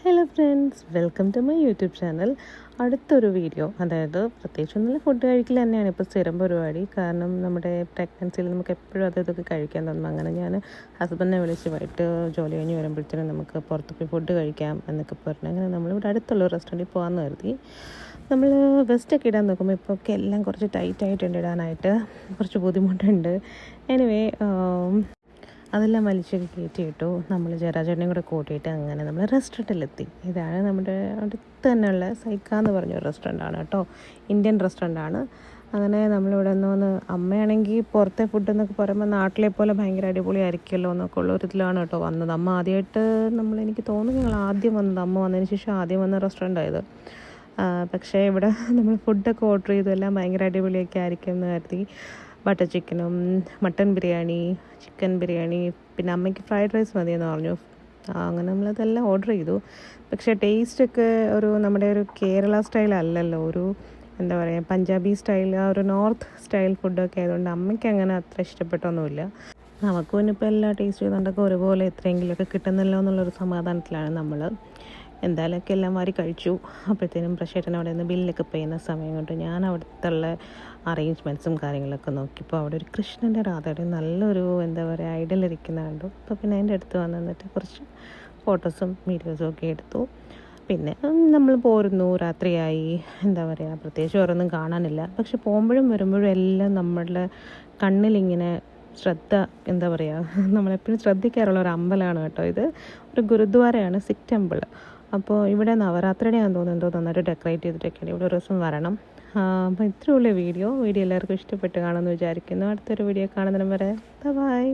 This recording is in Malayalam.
Hello friends, welcome to my YouTube channel. അടുത്തൊരു വീഡിയോ, അതായത് പ്രത്യേകിച്ചൊന്നും ഫുഡ് കഴിക്കൽ തന്നെയാണ് ഇപ്പോൾ സ്ഥിരം പരിപാടി. കാരണം നമ്മുടെ പ്രഗ്നൻസിയിൽ നമുക്ക് എപ്പോഴും ഇതൊക്കെ കഴിക്കാൻ തോന്നും. അങ്ങനെ ഞാൻ ഹസ്ബൻഡിനെ വിളിച്ച് വൈകിട്ട് ജോലി കഴിഞ്ഞ് വരുമ്പോഴത്തേനും നമുക്ക് പുറത്ത് പോയി ഫുഡ് കഴിക്കാം എന്നൊക്കെ പറഞ്ഞു. അങ്ങനെ നമ്മളിവിടെ അടുത്തുള്ള റെസ്റ്റോറൻറ്റിൽ പോകാമെന്ന് കരുതി. നമ്മൾ വെസ്റ്റൊക്കെ ഇടാൻ നോക്കുമ്പോൾ ഇപ്പോൾ ഒക്കെ എല്ലാം കുറച്ച് ടൈറ്റായിട്ടുണ്ട്, ഇടാനായിട്ട് കുറച്ച് ബുദ്ധിമുട്ടുണ്ട്. എനിവേ അതെല്ലാം വലിച്ചൊക്കെ കയറ്റിയിട്ടു. നമ്മൾ ജരാചേട്ടനെയും കൂടെ കൂട്ടിയിട്ട് അങ്ങനെ നമ്മൾ റെസ്റ്റോറൻറ്റിലെത്തി. ഇതാണ് നമ്മുടെ അടുത്ത് തന്നെയുള്ള സൈക്ക എന്ന് പറഞ്ഞൊരു റെസ്റ്റോറൻ്റാണ് കേട്ടോ, ഇന്ത്യൻ റെസ്റ്റോറൻ്റാണ്. അങ്ങനെ നമ്മളിവിടെ നിന്ന് അമ്മയാണെങ്കിൽ പുറത്തെ ഫുഡ് എന്നൊക്കെ പറയുമ്പോൾ നാട്ടിലെ പോലെ ഭയങ്കര അടിപൊളി ആയിരിക്കുമല്ലോ എന്നൊക്കെ ഉള്ള ഒരു ഇതിലാണ് കേട്ടോ വന്നത്. അമ്മ ആദ്യമായിട്ട് എനിക്ക് തോന്നുന്നു ഞങ്ങൾ ആദ്യം വന്നത്, അമ്മ വന്നതിന് ശേഷം ആദ്യം വന്ന റെസ്റ്റോറൻ്റായത്. പക്ഷേ ഇവിടെ നമ്മൾ ഫുഡൊക്കെ ഓർഡർ ചെയ്തു, എല്ലാം ഭയങ്കര അടിപൊളിയൊക്കെ ആയിരിക്കും എന്ന് കരുതി. ബട്ടർ ചിക്കനും മട്ടൻ ബിരിയാണി, ചിക്കൻ ബിരിയാണി, പിന്നെ അമ്മയ്ക്ക് ഫ്രൈഡ് റൈസ് മതിയെന്ന് പറഞ്ഞു. അങ്ങനെ നമ്മളതെല്ലാം ഓർഡർ ചെയ്തു. പക്ഷേ ടേസ്റ്റൊക്കെ നമ്മുടെ ഒരു കേരള സ്റ്റൈൽ അല്ലല്ലോ, ഒരു എന്താ പറയുക പഞ്ചാബി സ്റ്റൈൽ, ആ ഒരു നോർത്ത് സ്റ്റൈൽ ഫുഡൊക്കെ ആയതുകൊണ്ട് അമ്മയ്ക്ക് അങ്ങനെ അത്ര ഇഷ്ടപ്പെട്ടൊന്നുമില്ല. നമുക്ക് പിന്നെ ഇപ്പോൾ എല്ലാ ടേസ്റ്റ് ചെയ്തുകൊണ്ടൊക്കെ ഒരുപോലെ എത്രയെങ്കിലുമൊക്കെ കിട്ടുന്നല്ലോ എന്നുള്ളൊരു സമാധാനത്തിലാണ് നമ്മൾ. എന്തായാലൊക്കെ എല്ലാം വാരി കഴിച്ചു. അപ്പോഴത്തേനും പ്രശേട്ടൻ അവിടെ നിന്ന് ബില്ലൊക്കെ ചെയ്യുന്ന സമയം കൊണ്ട് ഞാൻ അവിടുത്തെ അറേഞ്ച്മെൻറ്റ്സും കാര്യങ്ങളൊക്കെ നോക്കിയപ്പോൾ അവിടെ ഒരു കൃഷ്ണൻ്റെ രാധയുടെ നല്ലൊരു എന്താ പറയുക ഐഡൽ ഇരിക്കുന്ന കണ്ടു. അപ്പോൾ പിന്നെ അതിൻ്റെ അടുത്ത് വന്നിട്ട് കുറച്ച് ഫോട്ടോസും വീഡിയോസും ഒക്കെ എടുത്തു. പിന്നെ നമ്മൾ പോരുന്നു, രാത്രിയായി. എന്താ പറയുക പ്രത്യേകിച്ച് ഓരോന്നും കാണാനില്ല. പക്ഷെ പോകുമ്പോഴും വരുമ്പോഴും എല്ലാം നമ്മളുടെ കണ്ണിലിങ്ങനെ എന്താ പറയുക നമ്മളെപ്പോഴും ശ്രദ്ധിക്കാറുള്ള ഒരു അമ്പലമാണ് കേട്ടോ ഇത്. ഒരു ഗുരുദ്വാരയാണ്, സിഖ് ടെമ്പിൾ. അപ്പോൾ ഇവിടെ നവരാത്രിയുടെ ആണെന്ന് തോന്നുന്നു, എന്തോ നന്നായിട്ട് ഡെക്കറേറ്റ് ചെയ്തിട്ടൊക്കെയാണ്. ഇവിടെ ഒരു ദിവസം വരണം. അപ്പോൾ ഇത്രയുള്ള വീഡിയോ എല്ലാവർക്കും ഇഷ്ടപ്പെട്ട് കാണുമെന്ന് വിചാരിക്കുന്നു. അടുത്തൊരു വീഡിയോ കാണുന്നതിന് വരെ ബൈ.